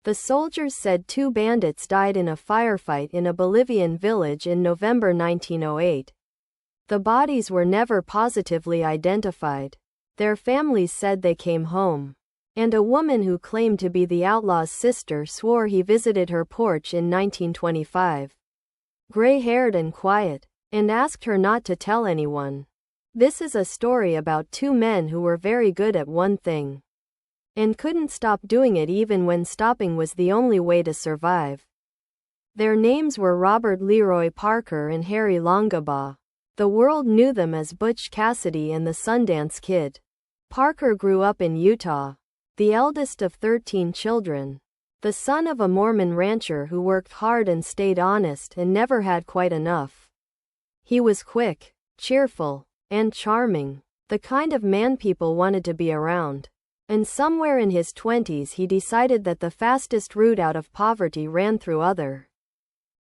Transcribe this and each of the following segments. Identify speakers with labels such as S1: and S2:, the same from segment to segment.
S1: The soldiers said 2 bandits died in a firefight in a Bolivian village in November 1908. The bodies were never positively identified. Their families said they came home. And a woman who claimed to be the outlaw's sister swore he visited her porch in 1925. Gray-haired and quiet, and asked her not to tell anyone. This is a story about 2 men who were very good at one thing. And couldn't stop doing it even when stopping was the only way to survive. Their names were Robert Leroy Parker and Harry Longabaugh. The world knew them as Butch Cassidy and the Sundance Kid. Parker grew up in Utah, the eldest of 13 children. The son of a Mormon rancher who worked hard and stayed honest and never had quite enough. He was quick, cheerful, and charming, the kind of man people wanted to be around. And somewhere in his 20s he decided that the fastest route out of poverty ran through other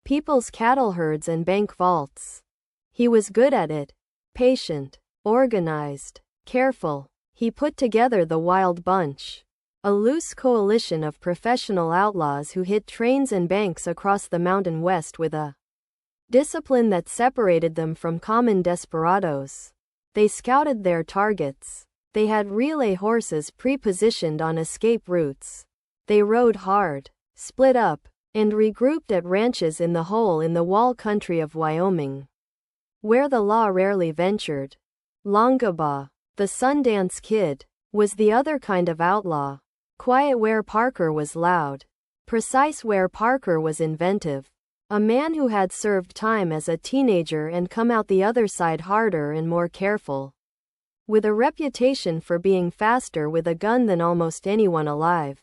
S1: people's cattle herds and bank vaults. He was good at it. Patient, organized, careful. He put together the Wild Bunch, a loose coalition of professional outlaws who hit trains and banks across the Mountain West with a discipline that separated them from common desperados. They scouted their targets. They had relay horses pre-positioned on escape routes. They rode hard, split up, and regrouped at ranches in the hole-in-the-wall country of Wyoming, where the law rarely ventured. Longabaugh, the Sundance Kid, was the other kind of outlaw. Quiet where Parker was loud. Precise where Parker was inventive. A man who had served time as a teenager and come out the other side harder and more careful. With a reputation for being faster with a gun than almost anyone alive.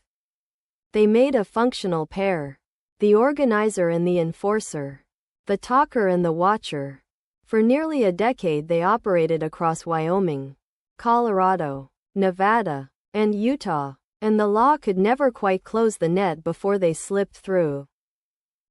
S1: They made a functional pair. The organizer and the enforcer. The talker and the watcher. For nearly a decade they operated across Wyoming, Colorado, Nevada, and Utah, and the law could never quite close the net before they slipped through.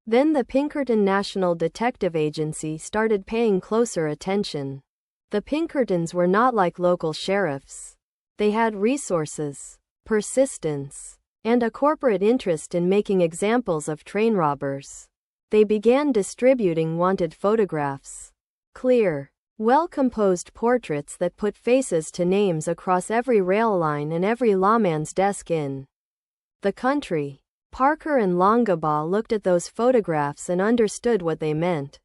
S1: Then the Pinkerton National Detective Agency started paying closer attention. The Pinkertons were not like local sheriffs. They had resources, persistence, and a corporate interest in making examples of train robbers. They began distributing wanted photographs. Clear, well-composed portraits that put faces to names across every rail line and every lawman's desk in the country. Parker and Longabaugh looked at those photographs and understood what they meant.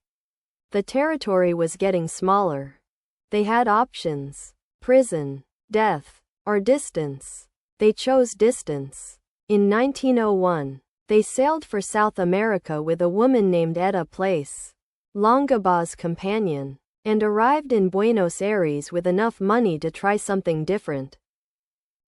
S1: The territory was getting smaller. They had options: prison, death, or distance. They chose distance. In 1901, they sailed for South America with a woman named Etta Place, Longabaugh's companion, and arrived in Buenos Aires with enough money to try something different.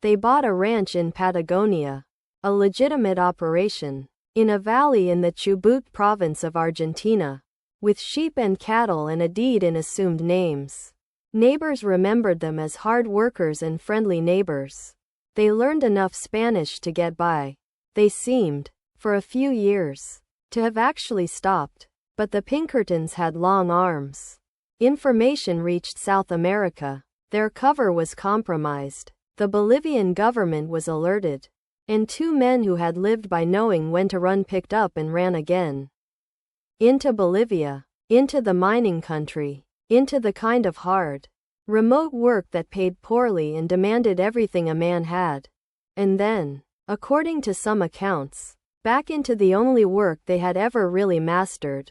S1: They bought a ranch in Patagonia, a legitimate operation, in a valley in the Chubut province of Argentina, with sheep and cattle and a deed in assumed names. Neighbors remembered them as hard workers and friendly neighbors. They learned enough Spanish to get by. They seemed, for a few years, to have actually stopped. But the Pinkertons had long arms. Information reached South America. Their cover was compromised. The Bolivian government was alerted. And 2 men who had lived by knowing when to run picked up and ran again. Into Bolivia. Into the mining country. Into the kind of hard, remote work that paid poorly and demanded everything a man had. And then, according to some accounts, back into the only work they had ever really mastered.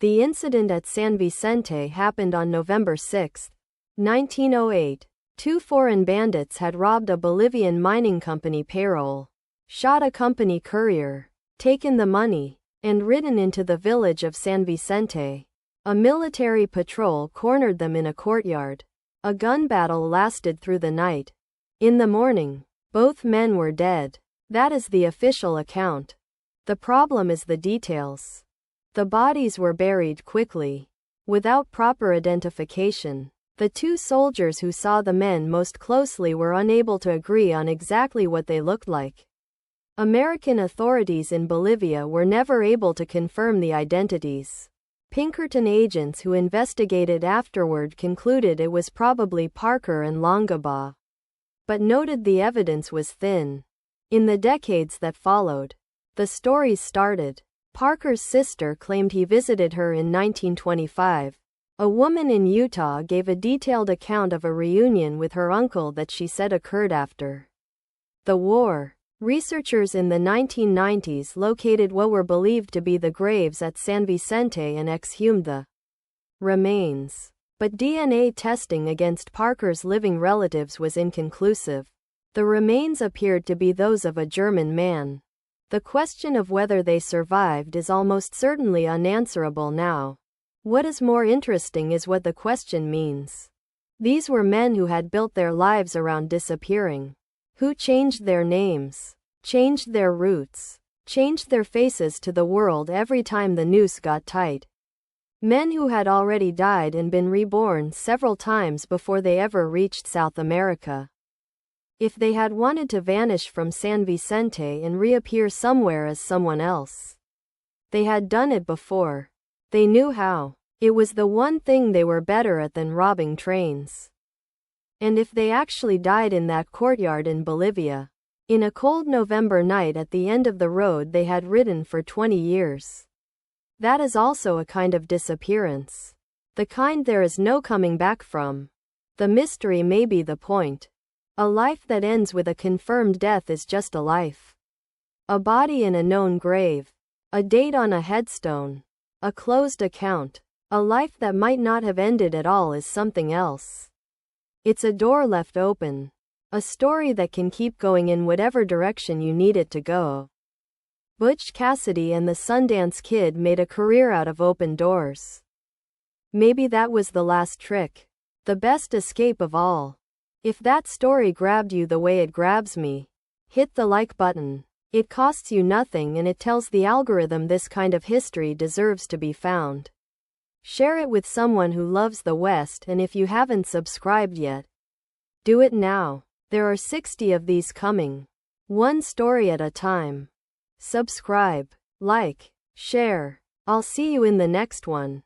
S1: The incident at San Vicente happened on November 6, 1908. 2 foreign bandits had robbed a Bolivian mining company payroll, shot a company courier, taken the money, and ridden into the village of San Vicente. A military patrol cornered them in a courtyard. A gun battle lasted through the night. In the morning, both men were dead. That is the official account. The problem is the details. The bodies were buried quickly, without proper identification. The 2 soldiers who saw the men most closely were unable to agree on exactly what they looked like. American authorities in Bolivia were never able to confirm the identities. Pinkerton agents who investigated afterward concluded it was probably Parker and Longabaugh, but noted the evidence was thin. In the decades that followed, The stories started. Parker's sister claimed he visited her in 1925. A woman in Utah gave a detailed account of a reunion with her uncle that she said occurred after the war. Researchers in the 1990s located what were believed to be the graves at San Vicente and exhumed the remains. But DNA testing against Parker's living relatives was inconclusive. The remains appeared to be those of a German man. The question of whether they survived is almost certainly unanswerable now. What is more interesting is what the question means. These were men who had built their lives around disappearing, who changed their names, changed their roots, changed their faces to the world every time the noose got tight. Men who had already died and been reborn several times before they ever reached South America. If they had wanted to vanish from San Vicente and reappear somewhere as someone else, they had done it before. They knew how. It was the one thing they were better at than robbing trains. And if they actually died in that courtyard in Bolivia, in a cold November night at the end of the road they had ridden for 20 years, that is also a kind of disappearance. The kind there is no coming back from. The mystery may be the point. A life that ends with a confirmed death is just a life. A body in a known grave. A date on a headstone. A closed account. A life that might not have ended at all is something else. It's a door left open. A story that can keep going in whatever direction you need it to go. Butch Cassidy and the Sundance Kid made a career out of open doors. Maybe that was the last trick. The best escape of all. If that story grabbed you the way it grabs me, hit the like button. It costs you nothing and it tells the algorithm this kind of history deserves to be found. Share it with someone who loves the West, and if you haven't subscribed yet, do it now. There are 60 of these coming. One story at a time. Subscribe, like, share. I'll see you in the next one.